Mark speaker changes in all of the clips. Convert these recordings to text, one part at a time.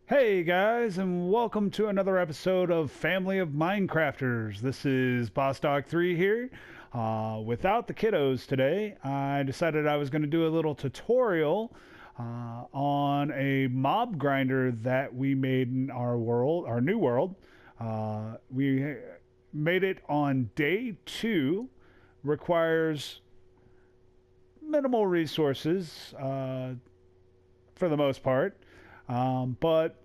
Speaker 1: Hey guys, and welcome to another episode of Family of Minecrafters. This is Boss Dog 3 here. Without the kiddos today, I decided I was going to do a little tutorial on a mob grinder that we made in our world, our new world. We made it on day 2. Requires minimal resources for the most part. But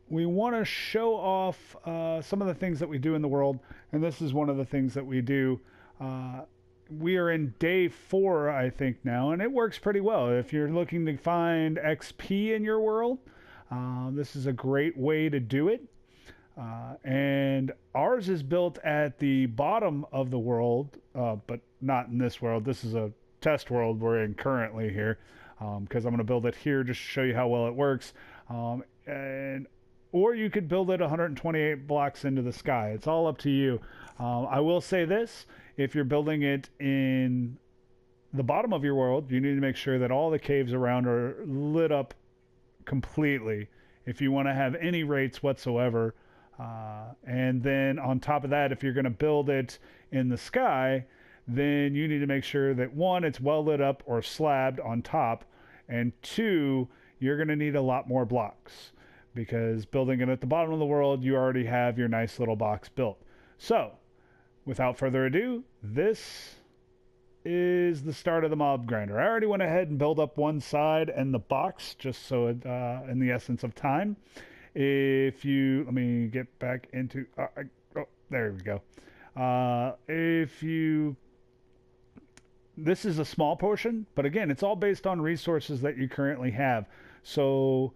Speaker 1: we want to show off some of the things that we do in the world, and this is one of the things that we do. We are in day 4, I think, now, and it works pretty well. If you're looking to find XP in your world, this is a great way to do it. And ours is built at the bottom of the world, but not in this world. This is a test world we're in currently here, because I'm going to build it here just to show you how well it works. And or you could build it 128 blocks into the sky. It's all up to you. I will say this: if you're building it in the bottom of your world, you need to make sure that all the caves around are lit up completely if you want to have any rates whatsoever. And then on top of that, if you're going to build it in the sky, then you need to make sure that one, it's well lit up or slabbed on top, and two, you're going to need a lot more blocks because building it at the bottom of the world, you already have your nice little box built. So, without further ado, this is the start of the mob grinder. I already went ahead and built up one side and the box just so it, in the essence of time. If you, let me get back into, oh, there we go. If you, this is a small portion, but again, it's all based on resources that you currently have. So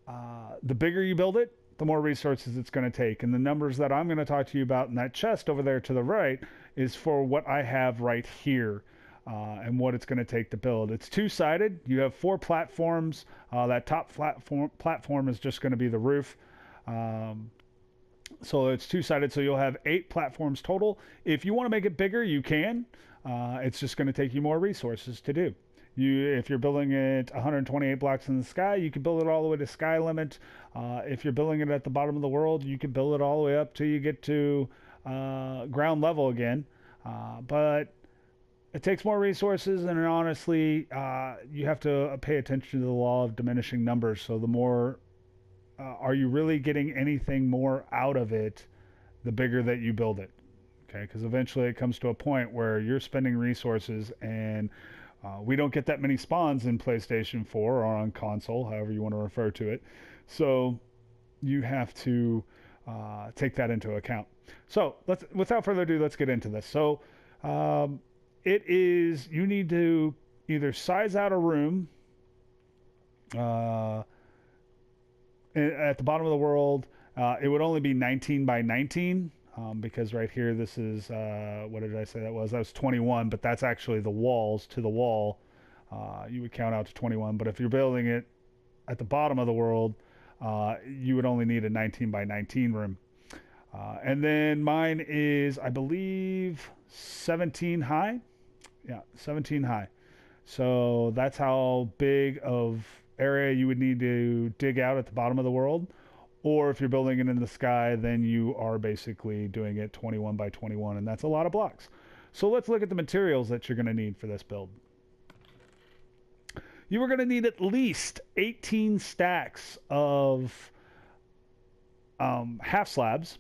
Speaker 1: the bigger you build it, the more resources it's going to take. And the numbers that I'm going to talk to you about in that chest over there to the right is for what I have right here. And what it's going to take to build. It's two-sided. You have 4 platforms. That top platform is just going to be the roof. So it's two-sided, so you'll have 8 platforms total. If you want to make it bigger, you can. It's just going to take you more resources to do. If you're building it 128 blocks in the sky, you can build it all the way to sky limit. If you're building it at the bottom of the world, you can build it all the way up till you get to ground level again. But it takes more resources, and honestly, you have to pay attention to the law of diminishing numbers. So the more, are you really getting anything more out of it, the bigger that you build it. Okay, because eventually it comes to a point where you're spending resources, and we don't get that many spawns in PlayStation 4 or on console, however you want to refer to it. So you have to take that into account. So without further ado, let's get into this. So it is, you need to either size out a room at the bottom of the world. It would only be 19 by 19 because right here, this is, what did I say that was? That was 21, but that's actually the walls to the wall. You would count out to 21, but if you're building it at the bottom of the world, you would only need a 19 by 19 room. And then mine is, I believe, 17 high. Yeah, 17 high. So that's how big of area you would need to dig out at the bottom of the world. Or if you're building it in the sky, then you are basically doing it 21 by 21, and that's a lot of blocks. So let's look at the materials that you're going to need for this build. You are going to need at least 18 stacks of half slabs.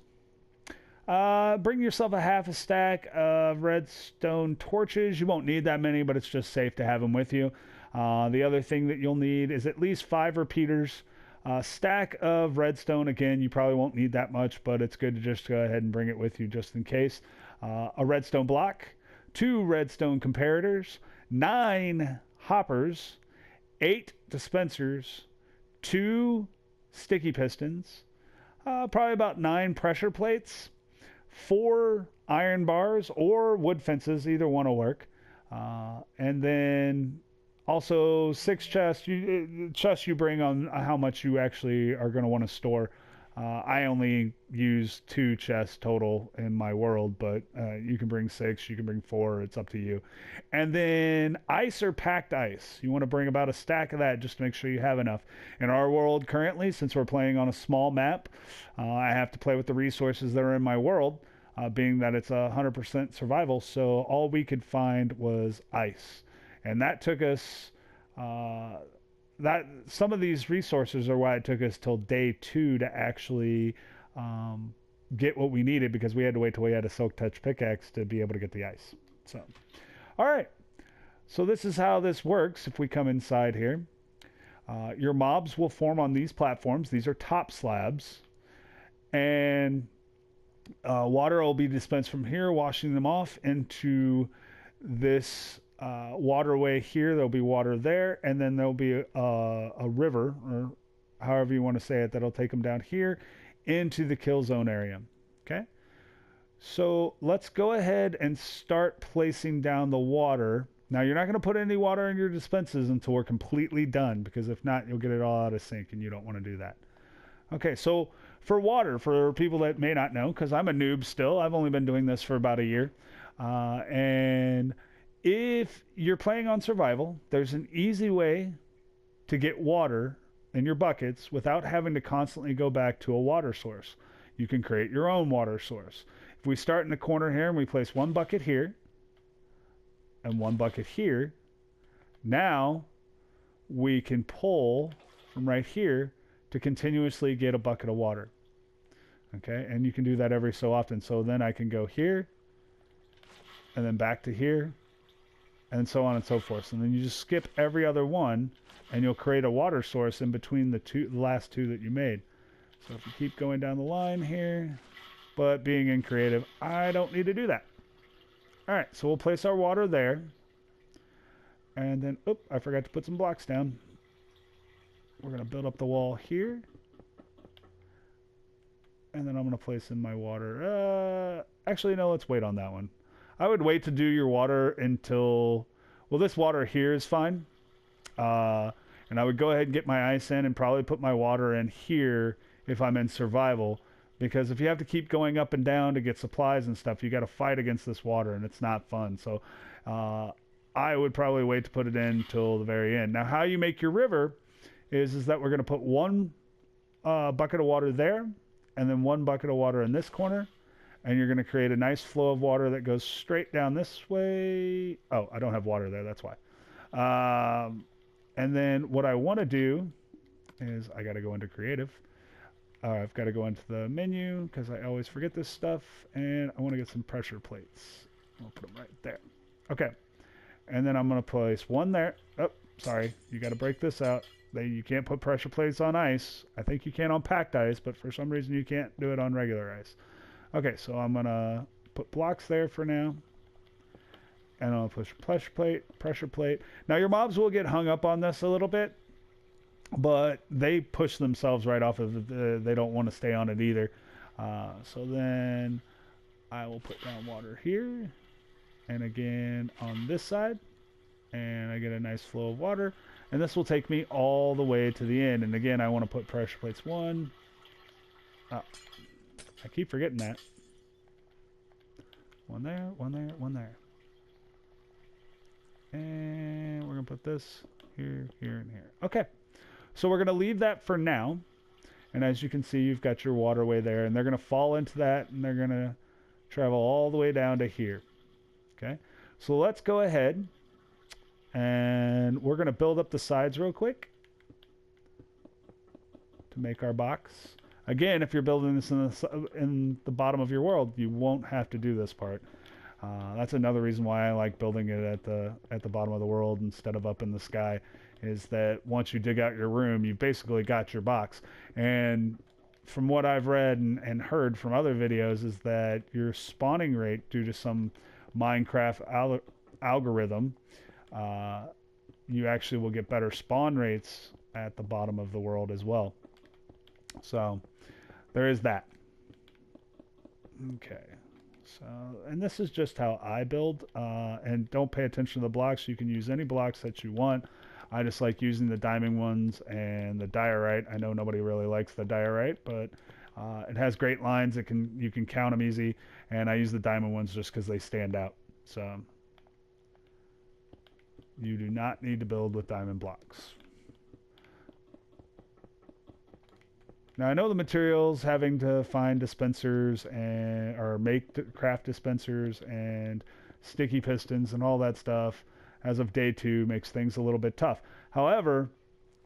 Speaker 1: Bring yourself a half a stack of redstone torches. You won't need that many, but it's just safe to have them with you. The other thing that you'll need is at least 5 repeaters. A stack of redstone. Again, you probably won't need that much, but it's good to just go ahead and bring it with you just in case. A redstone block, 2 redstone comparators, 9 hoppers, 8 dispensers, 2 sticky pistons, probably about 9 pressure plates, 4 iron bars or wood fences, either one will work. And then also 6 chests. Chests you bring on how much you actually are going to want to store. I only use 2 chests total in my world, but you can bring 6, you can bring 4, it's up to you. And then ice or packed ice. You want to bring about a stack of that just to make sure you have enough. In our world currently, since we're playing on a small map, I have to play with the resources that are in my world, being that it's 100% survival. So all we could find was ice. And that took us... that some of these resources are why it took us till day 2 to actually get what we needed, because we had to wait till we had a silk touch pickaxe to be able to get the ice. So, all right. So this is how this works. If we come inside here, your mobs will form on these platforms. These are top slabs, and water will be dispensed from here, washing them off into this waterway here. There'll be water there, and then there'll be a river, or however you want to say it, that'll take them down here into the kill zone area. Okay, so let's go ahead and start placing down the water. Now, you're not going to put any water in your dispensers until we're completely done, because if not, you'll get it all out of sync, and you don't want to do that. Okay, so for water, for people that may not know, because I'm a noob still, I've only been doing this for about a year, and if you're playing on survival, there's an easy way to get water in your buckets without having to constantly go back to a water source. You can create your own water source. If we start in the corner here and we place 1 bucket here and 1 bucket here, now we can pull from right here to continuously get a bucket of water. Okay, and you can do that every so often. So then I can go here and then back to here, and so on and so forth. And then you just skip every other one, and you'll create a water source in between the last two that you made. So if you keep going down the line here, but being in creative, I don't need to do that. All right, so we'll place our water there. And then, I forgot to put some blocks down. We're going to build up the wall here. And then I'm going to place in my water. Actually, no, let's wait on that one. I would wait to do your water until, well, this water here is fine. And I would go ahead and get my ice in and probably put my water in here if I'm in survival. Because if you have to keep going up and down to get supplies and stuff, you got to fight against this water, and it's not fun. So I would probably wait to put it in till the very end. Now, how you make your river is that we're going to put 1 bucket of water there, and then 1 bucket of water in this corner. And you're going to create a nice flow of water that goes straight down this way. Oh, I don't have water there. That's why. And then what I want to do is I got to go into creative. I've got to go into the menu because I always forget this stuff. And I want to get some pressure plates. I'll put them right there. Okay. And then I'm going to place 1 there. Oh, sorry. You got to break this out. You can't put pressure plates on ice. I think you can on packed ice, but for some reason you can't do it on regular ice. Okay, so I'm going to put blocks there for now. And I'll push pressure plate. Now, your mobs will get hung up on this a little bit, but they push themselves right off of it. They don't want to stay on it either. So then I will put down water here. And again on this side. And I get a nice flow of water. And this will take me all the way to the end. And again, I want to put pressure plates 1. I keep forgetting that. 1 there, 1 there, 1 there. And we're going to put this here, here, and here. Okay. So we're going to leave that for now. And as you can see, you've got your waterway there. And they're going to fall into that. And they're going to travel all the way down to here. Okay. So let's go ahead. And we're going to build up the sides real quick to make our box. Again, if you're building this in the bottom of your world, you won't have to do this part. That's another reason why I like building it at the bottom of the world instead of up in the sky, is that once you dig out your room, you basically got your box. And from what I've read and heard from other videos is that your spawning rate, due to some Minecraft algorithm, you actually will get better spawn rates at the bottom of the world as well. So there is that. Okay. So, and this is just how I build. And don't pay attention to the blocks. You can use any blocks that you want. I just like using the diamond ones and the diorite. I know nobody really likes the diorite, but It has great lines. You can count them easy, and I use the diamond ones just because they stand out. So you do not need to build with diamond blocks. Now I know the materials, having to find dispensers and or make craft dispensers and sticky pistons and all that stuff as of day 2 makes things a little bit tough. However,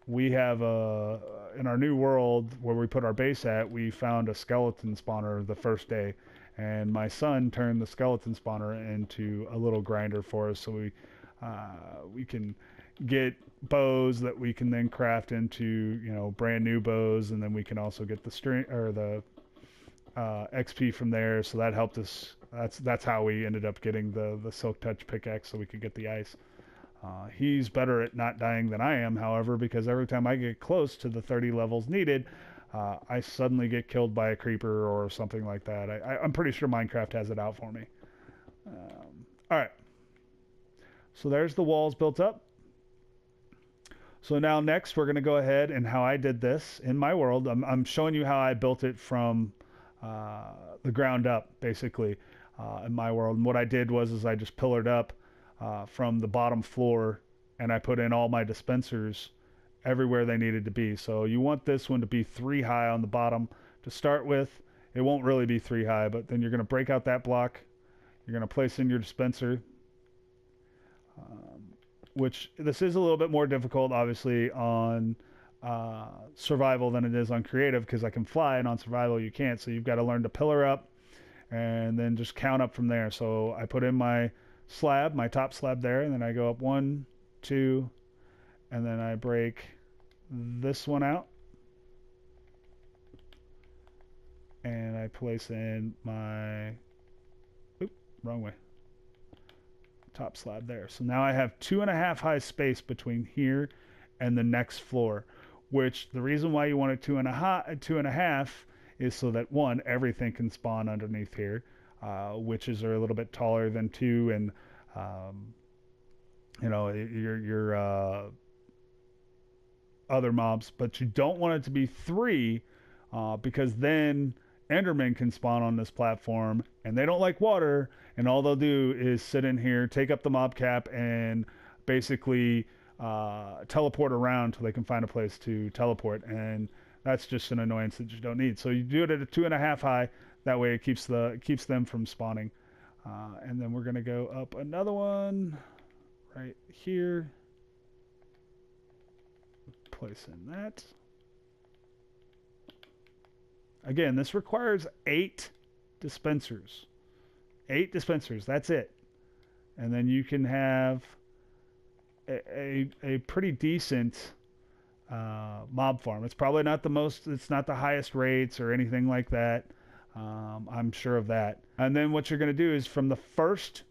Speaker 1: we have in our new world where we put our base at, we found a skeleton spawner the first day, and my son turned the skeleton spawner into a little grinder for us, so we can get bows that we can then craft into, you know, brand new bows, and then we can also get the string or the XP from there. So that helped us. That's how we ended up getting the silk touch pickaxe, so we could get the ice. He's better at not dying than I am, however, because every time I get close to the 30 levels needed, I suddenly get killed by a creeper or something like that. I'm pretty sure Minecraft has it out for me. All right. So there's the walls built up. So now next we're going to go ahead, and how I did this in my world. I'm showing you how I built it from the ground up, basically, in my world. And what I did was I just pillared up from the bottom floor, and I put in all my dispensers everywhere they needed to be. So you want this one to be 3 high on the bottom to start with. It won't really be 3 high, but then you're going to break out that block. You're going to place in your dispenser, which this is a little bit more difficult, obviously, on survival than it is on creative, because I can fly, and on survival you can't. So you've got to learn to pillar up and then just count up from there. So I put in my slab, my top slab there, and then I go up 1, 2, and then I break this one out, and I place in my wrong way, top slab there. So now I have 2.5 high space between here and the next floor, which the reason why you want it 2.5 is so that 1, everything can spawn underneath here. Witches are a little bit taller than 2, and you know, your other mobs, but you don't want it to be 3, because then Endermen can spawn on this platform, and they don't like water, and all they'll do is sit in here, take up the mob cap, and basically teleport around till they can find a place to teleport, and that's just an annoyance that you don't need. So you do it at a 2.5 high. That way it keeps them from spawning. And then we're going to go up another one right here. Place in that. Again, this requires 8 dispensers. 8 dispensers, that's it. And then you can have a pretty decent mob farm. It's probably not the most, it's not the highest rates or anything like that. I'm sure of that. And then what you're going to do is from the first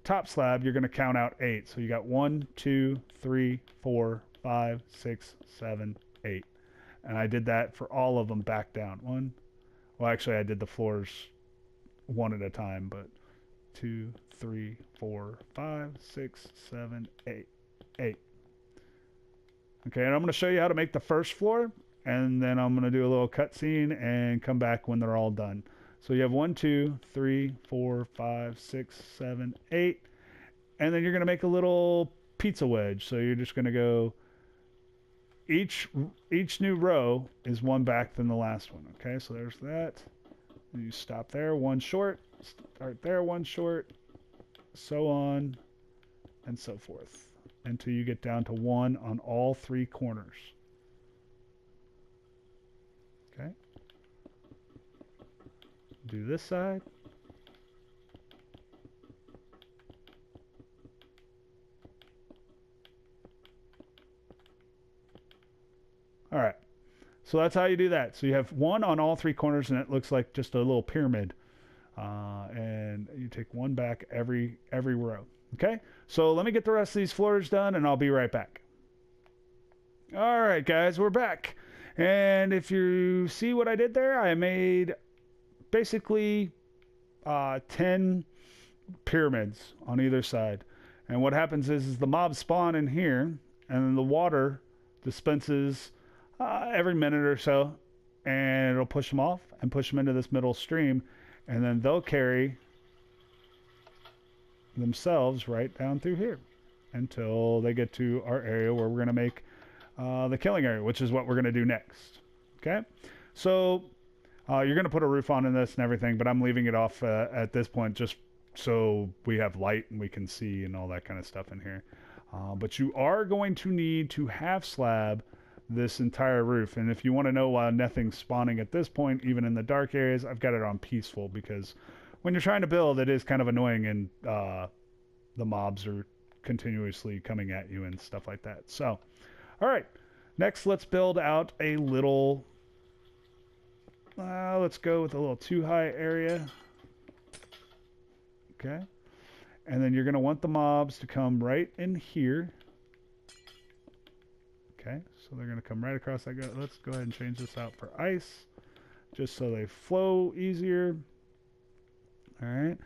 Speaker 1: top slab, you're going to count out 8. So you got 1, 2, 3, 4, 5, 6, 7, 8. And I did that for all of them back down. Well, actually, I did the floors one at a time, but 2, 3, 4, 5, 6, 7, 8. 8. Okay, and I'm going to show you how to make the first floor, and then I'm going to do a little cutscene and come back when they're all done. So you have 1, 2, 3, 4, 5, 6, 7, 8, and then you're going to make a little pizza wedge. So you're just going to go, each new row is 1 back than the last one. Okay, so there's that. You stop there, 1 short, start there, 1 short, so on and so forth, until you get down to 1 on all 3 corners. Okay. Do this side. All right. So that's how you do that. So you have 1 on all 3 corners, and it looks like just a little pyramid. And you take 1 back every row. Okay, so let me get the rest of these floors done, and I'll be right back. All right, guys, we're back. And if you see what I did there, I made basically 10 pyramids on either side. And what happens is the mobs spawn in here, and then the water dispenses every minute or so. and it'll push them off and push them into this middle stream, and then they'll carry themselves right down through here until they get to our area where we're going to make the killing area, which is what we're going to do next. Okay, so you're going to put a roof on in this and everything, but I'm leaving it off at this point just so we have light and we can see and all that kind of stuff in here. But you are going to need to half slab this entire roof, and if you want to know why nothing's spawning at this point, even in the dark areas, I've got it on peaceful, because when you're trying to build, it is kind of annoying, and the mobs are continuously coming at you and stuff like that. So, all right, next let's build out a little, let's go with a little too high area. Okay, and then you're going to want the mobs to come right in here. Okay, so they're going to come right across that. Let's go ahead and change this out for ice, just so they flow easier. All right,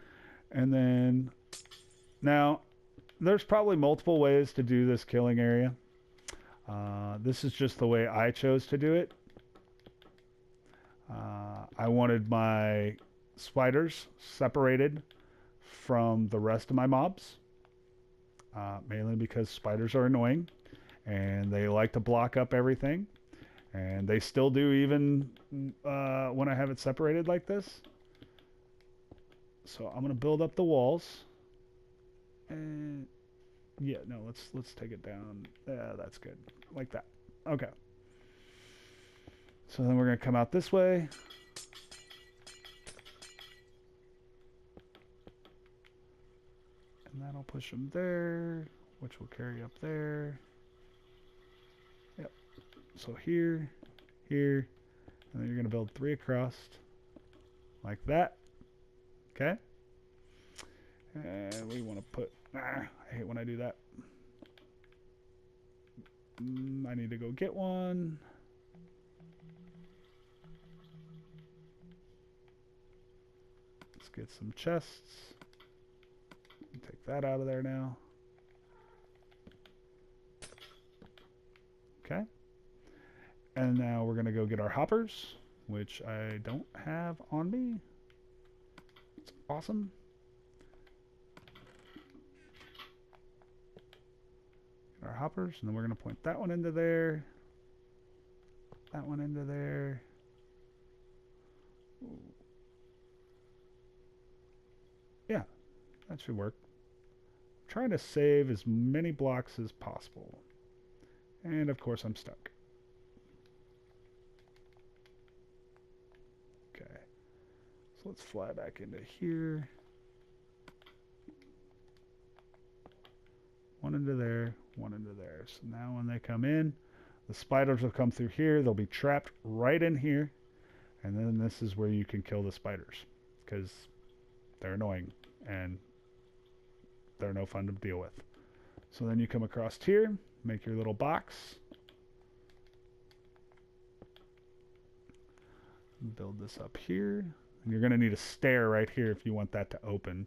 Speaker 1: and then now there's probably multiple ways to do this killing area. This is just the way I chose to do it. I wanted my spiders separated from the rest of my mobs, mainly because spiders are annoying and they like to block up everything, and they still do even when I have it separated like this. So I'm going to build up the walls, and yeah, no, let's take it down. Yeah, that's good, like that. Okay, so then we're going to come out this way. And that'll push them there, which will carry up there. Yep. So here, here, and then you're going to build 3 across, like that. Okay. And we want to put, I hate when I do that. I need to go get one. Let's get some chests. Take that out of there now. Okay. And now we're going to go get our hoppers, which I don't have on me. It's awesome. Get our hoppers, and then we're going to point that one into there. That one into there. Ooh. Yeah, that should work. I'm trying to save as many blocks as possible. And of course I'm stuck. Okay. So let's fly back into here. One into there, one into there. So now when they come in, the spiders will come through here. They'll be trapped right in here. And then this is where you can kill the spiders, because they're annoying and they're no fun to deal with. So then you come across here, make your little box, build this up here, and you're going to need a stair right here if you want that to open,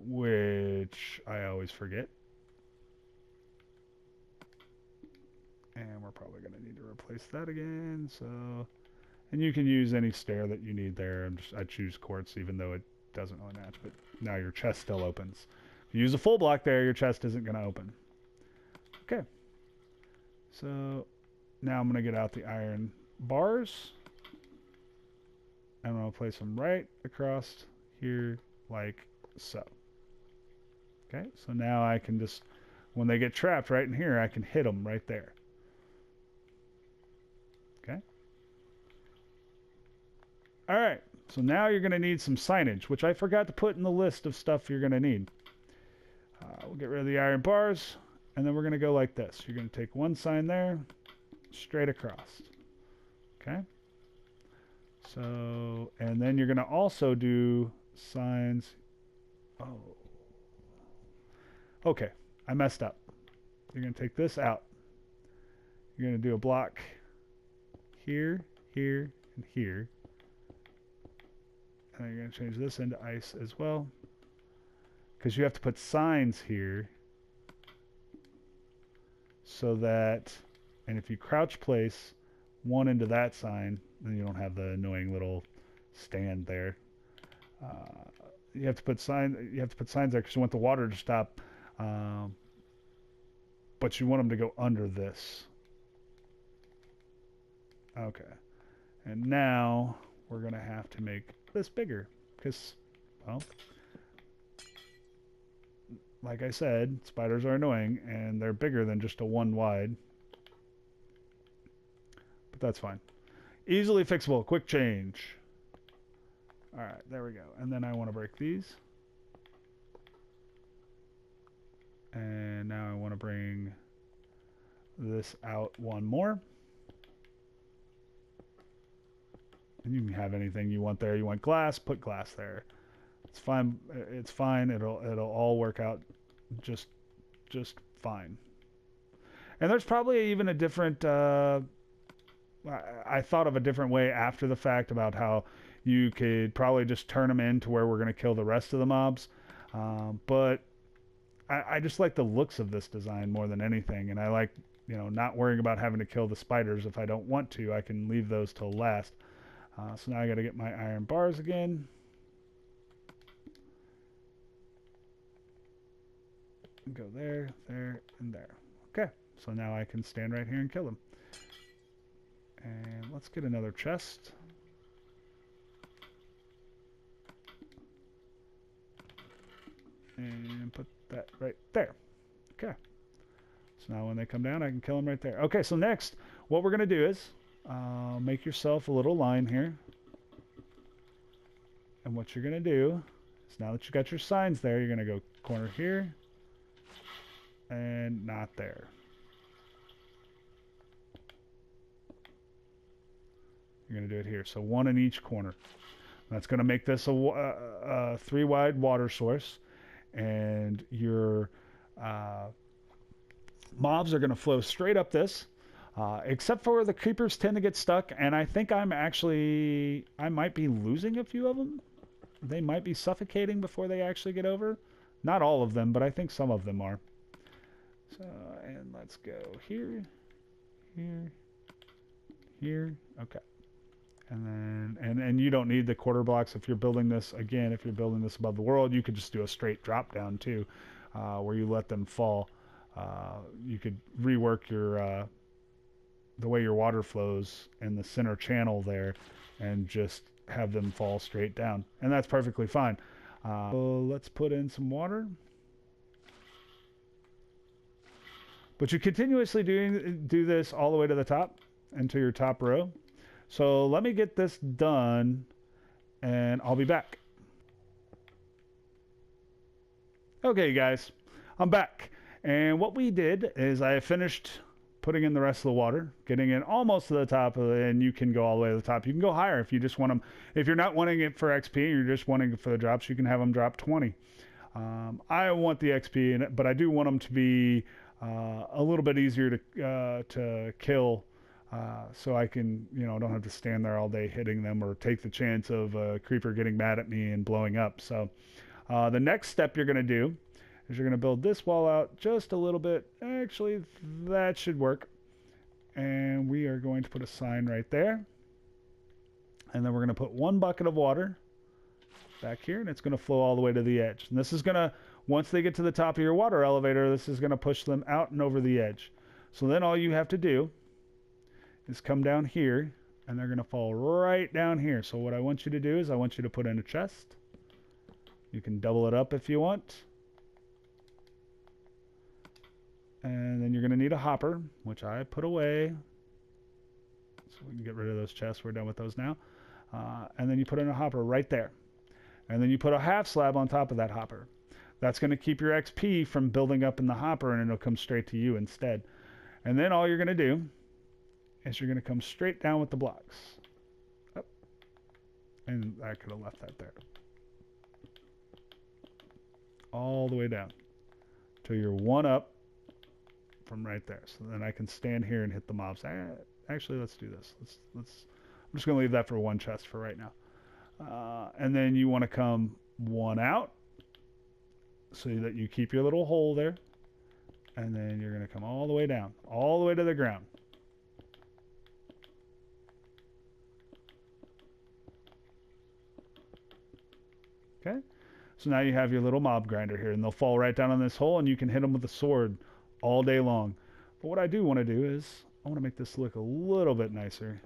Speaker 1: which I always forget. And we're probably going to need to replace that again. So, and you can use any stair that you need there. I choose quartz, even though it doesn't really match, but now your chest still opens. If you use a full block there, your chest isn't going to open. Okay. So now I'm going to get out the iron bars. I'm going to place them right across here like so. Okay, so now I can just, when they get trapped right in here, I can hit them right there. Okay. All right, so now you're going to need some signage, which I forgot to put in the list of stuff you're going to need. We'll get rid of the iron bars, and then we're going to go like this. You're going to take one sign there, straight across. Okay. So, and then you're going to also do signs. Oh. Okay, I messed up. You're going to take this out. You're going to do a block here, here, and here. And then you're going to change this into ice as well, because you have to put signs here so that, and if you crouch place one into that sign, then you don't have the annoying little stand there. You have to put signs there because you want the water to stop, but you want them to go under this. Okay, and now we're gonna have to make this bigger because, well, like I said, spiders are annoying and they're bigger than just a one wide. But that's fine. Easily fixable, quick change. Alright, there we go. And then I want to break these. And now I want to bring this out one more. And you can have anything you want there. You want glass, put glass there. It's fine. It's fine. It'll all work out just fine. And there's probably even a different. I thought of a different way after the fact about how you could probably just turn them in to where we're going to kill the rest of the mobs. But I just like the looks of this design more than anything, and I like, you know, not worrying about having to kill the spiders. If I don't want to, I can leave those till last. So now I got to get my iron bars again. Go there, there, and there. Okay, so now I can stand right here and kill them. And let's get another chest. And put that right there. Okay. So now when they come down, I can kill them right there. Okay, so next, what we're going to do is make yourself a little line here. And what you're going to do is, now that you got your signs there, you're going to go corner here and not there. You're going to do it here. So one in each corner. That's going to make this a 3 wide water source. And your mobs are going to flow straight up this. Except for the creepers tend to get stuck. And I think I might be losing a few of them. They might be suffocating before they actually get over. Not all of them, but I think some of them are. So, and let's go here, here, here. Okay. And then, and you don't need the quarter blocks if you're building this. Again, if you're building this above the world, you could just do a straight drop down too, where you let them fall. You could rework your, the way your water flows in the center channel there and just have them fall straight down. And that's perfectly fine. So let's put in some water. But you continuously do this all the way to the top, into your top row. So let me get this done, and I'll be back. Okay, guys, I'm back. And what we did is I finished putting in the rest of the water, getting it almost to the top, and you can go all the way to the top. You can go higher if you just want them. If you're not wanting it for XP, you're just wanting it for the drops, you can have them drop 20. I want the XP in it, but I do want them to be a little bit easier to kill, so I can, you know, don't have to stand there all day hitting them or take the chance of a creeper getting mad at me and blowing up. So the next step you're going to do is you're going to build this wall out just a little bit. Actually, that should work. And we are going to put a sign right there. And then we're going to put 1 bucket of water back here, and it's going to flow all the way to the edge. And this is going to, once they get to the top of your water elevator, this is going to push them out and over the edge. So then all you have to do is come down here, and they're going to fall right down here. So what I want you to do is I want you to put in a chest. You can double it up if you want. And then you're going to need a hopper, which I put away. So we can get rid of those chests. We're done with those now. And then you put in a hopper right there. And then you put a half slab on top of that hopper. That's going to keep your XP from building up in the hopper, and it'll come straight to you instead. And then all you're going to do is you're going to come straight down with the blocks. Up. And I could have left that there. All the way down till you're 1 up from right there. So then I can stand here and hit the mobs. Actually, let's do this. I'm just going to leave that for 1 chest for right now. And then you want to come 1 out so that you keep your little hole there. And then you're going to come all the way down, all the way to the ground. Okay, so now you have your little mob grinder here, and they'll fall right down on this hole, and you can hit them with a sword all day long. But what I do want to do is I want to make this look a little bit nicer.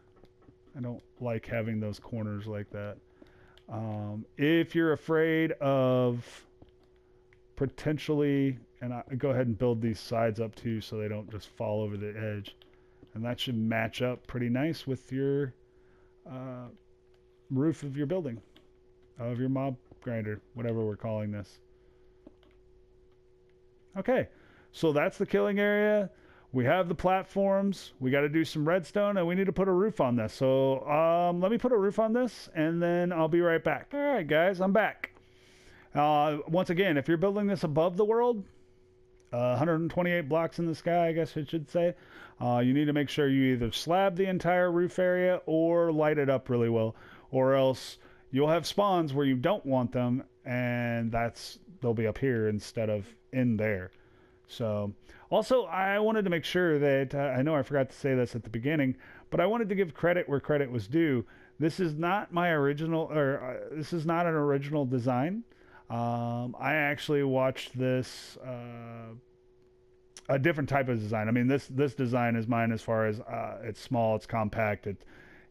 Speaker 1: I don't like having those corners like that. If you're afraid of potentially, and I go ahead and build these sides up too so they don't just fall over the edge. And that should match up pretty nice with your roof of your building, of your mob grinder, whatever we're calling this. Okay, so that's the killing area. We have the platforms. We got to do some redstone, and we need to put a roof on this. So let me put a roof on this, and then I'll be right back. All right, guys, I'm back. Once again, if you're building this above the world, 128 blocks in the sky, I guess it should say, you need to make sure you either slab the entire roof area or light it up really well, or else you'll have spawns where you don't want them, and they'll be up here instead of in there. So also, I wanted to make sure that I know I forgot to say this at the beginning, but I wanted to give credit where credit was due. This is not my original, or this is not an original design. I actually watched this a different type of design. I mean, this design is mine as far as it's small, it's compact,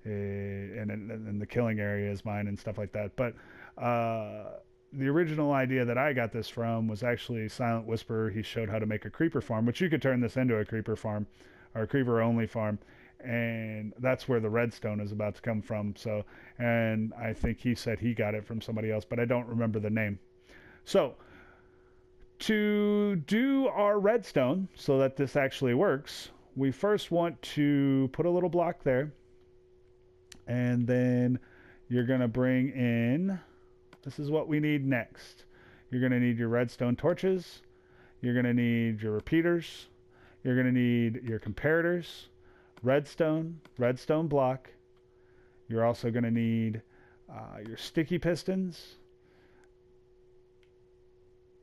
Speaker 1: and the killing area is mine and stuff like that. But the original idea that I got this from was actually Silent Whisperer. He showed how to make a creeper farm, which you could turn this into a creeper farm or a creeper only farm. And that's where the redstone is about to come from. So, and I think he said he got it from somebody else, but I don't remember the name. So to do our redstone so that this actually works, we first want to put a little block there, and then you're going to bring in, this is what we need next. You're going to need your redstone torches. You're going to need your repeaters. You're going to need your comparators, redstone block. You're also going to need your sticky pistons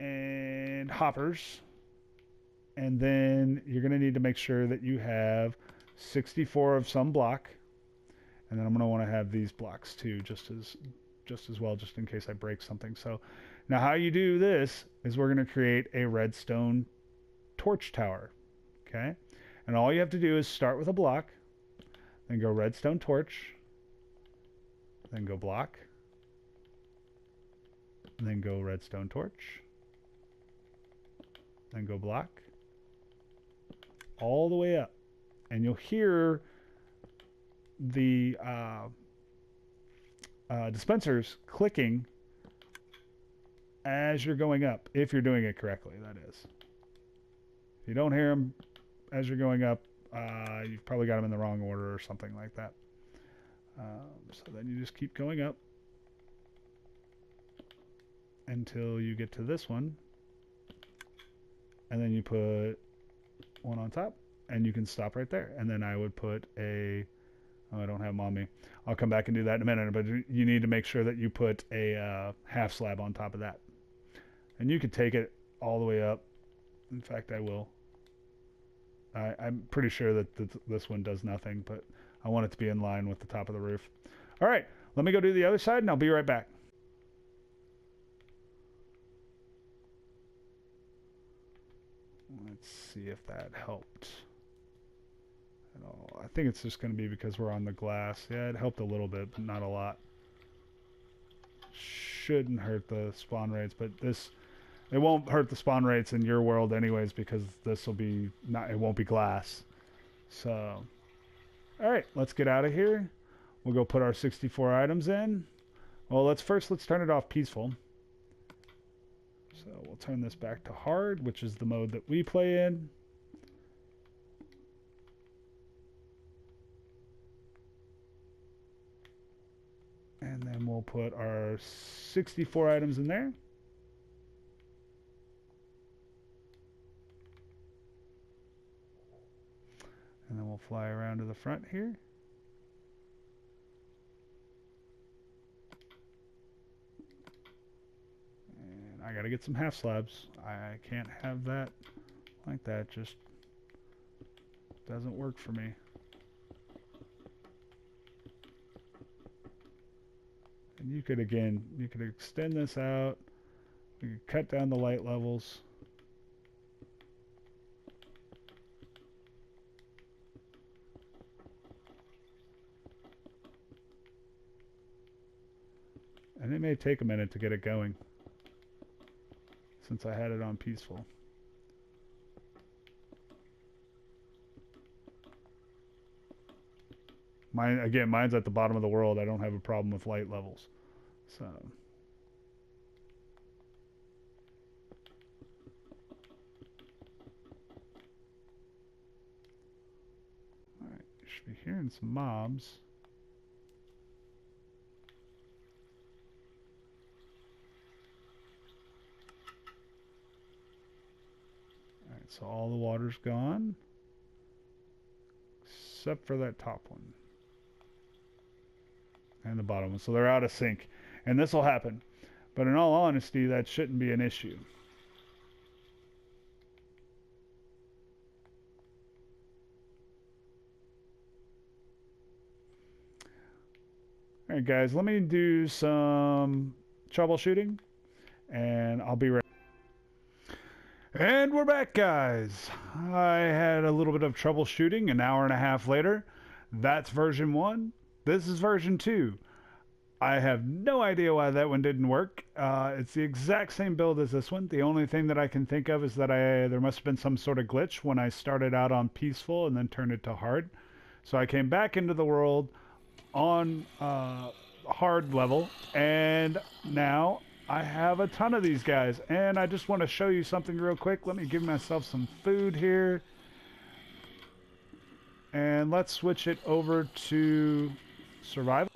Speaker 1: and hoppers. And then you're going to need to make sure that you have 64 of some block. And then I'm going to want to have these blocks too, just as well, just in case I break something. So now how you do this is we're going to create a redstone torch tower. Okay? And all you have to do is start with a block, then go redstone torch, then go block, and then go redstone torch, then go block, all the way up. And you'll hear the dispensers clicking as you're going up, if you're doing it correctly, that is. If you don't hear them as you're going up, you've probably got them in the wrong order or something like that. So then you just keep going up until you get to this one, and then you put one on top, and you can stop right there. And then I would put a, oh, I don't have them on me. I'll come back and do that in a minute, but you need to make sure that you put a half slab on top of that. And you could take it all the way up. In fact, I will. I'm pretty sure that this one does nothing, but I want it to be in line with the top of the roof. All right, let me go do the other side, and I'll be right back. Let's see if that helped at all. I think it's just going to be because we're on the glass. Yeah, it helped a little bit, but not a lot. Shouldn't hurt the spawn rates, but it won't hurt the spawn rates in your world anyways, because this will be it won't be glass. So, all right, let's get out of here. We'll go put our 64 items in. Well, let's turn it off peaceful. So we'll turn this back to hard, which is the mode that we play in. And then we'll put our 64 items in there. And then we'll fly around to the front here. And I gotta get some half slabs. I can't have that like that. Just doesn't work for me. And you could, again, you could extend this out. You could cut down the light levels. And it may take a minute to get it going, since I had it on peaceful. Mine's at the bottom of the world. I don't have a problem with light levels. So. Alright, you should be hearing some mobs. Alright, so all the water's gone. Except for that top one. And the bottom one. So they're out of sync. And this will happen. But in all honesty, that shouldn't be an issue. Alright guys, let me do some troubleshooting. And I'll be ready. And we're back, guys. I had a little bit of troubleshooting an hour and a half later. That's version 1. This is version 2. I have no idea why that one didn't work. It's the exact same build as this one. The only thing that I can think of is that there must have been some sort of glitch when I started out on peaceful and then turned it to hard. So I came back into the world on hard level, and now I have a ton of these guys. And I just want to show you something real quick. Let me give myself some food here. And let's switch it over to survival.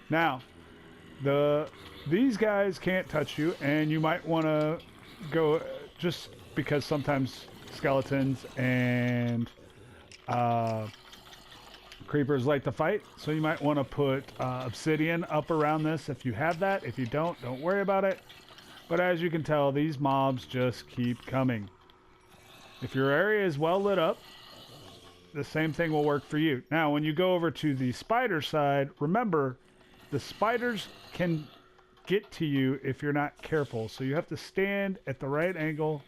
Speaker 1: Now, these guys can't touch you, and you might want to go, just because sometimes skeletons and creepers like to fight, so you might want to put obsidian up around this if you have that. If you don't worry about it. But as you can tell, these mobs just keep coming. If your area is well lit up, the same thing will work for you. Now, when you go over to the spider side, remember, the spiders can get to you if you're not careful. So you have to stand at the right angle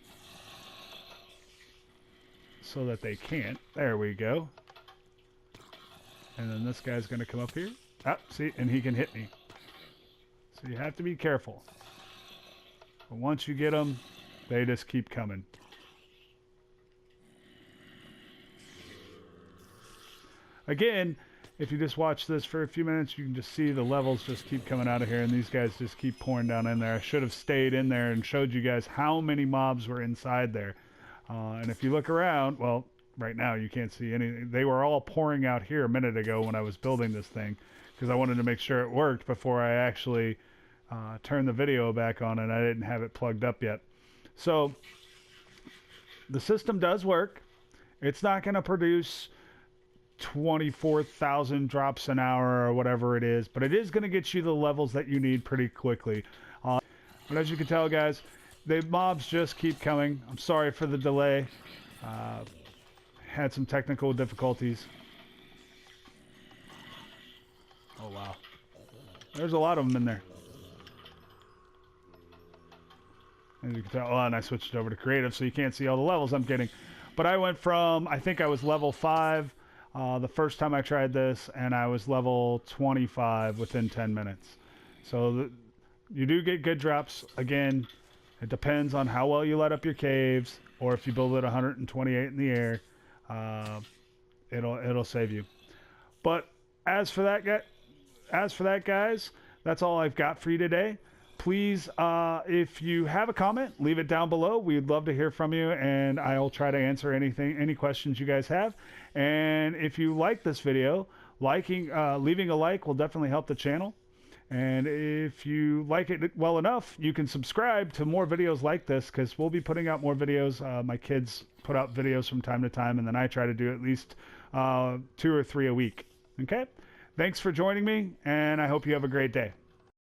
Speaker 1: so that they can't. There we go. And then this guy's going to come up here. Ah, see, and he can hit me. So you have to be careful. But once you get them, they just keep coming. Again, if you just watch this for a few minutes, you can just see the levels just keep coming out of here, and these guys just keep pouring down in there. I should have stayed in there and showed you guys how many mobs were inside there. And if you look around, well, right now you can't see anything. They were all pouring out here a minute ago when I was building this thing, because I wanted to make sure it worked before I actually turned the video back on, and I didn't have it plugged up yet. So the system does work. It's not going to produce 24,000 drops an hour or whatever it is, but it is going to get you the levels that you need pretty quickly. But as you can tell, guys, the mobs just keep coming. I'm sorry for the delay. Had some technical difficulties. Oh wow, there's a lot of them in there. As you can tell, and I switched it over to creative, so you can't see all the levels I'm getting. But I went from, I think I was level 5 the first time I tried this, and I was level 25 within 10 minutes. So you do get good drops. Again, it depends on how well you light up your caves, or if you build it 128 in the air, it'll save you. But as for that, guys, that's all I've got for you today. Please, if you have a comment, leave it down below. We'd love to hear from you, and I'll try to answer any questions you guys have. And if you like this video, leaving a like will definitely help the channel. And if you like it well enough, you can subscribe to more videos like this, because we'll be putting out more videos. My kids put out videos from time to time, and then I try to do at least 2 or 3 a week. Okay? Thanks for joining me, and I hope you have a great day.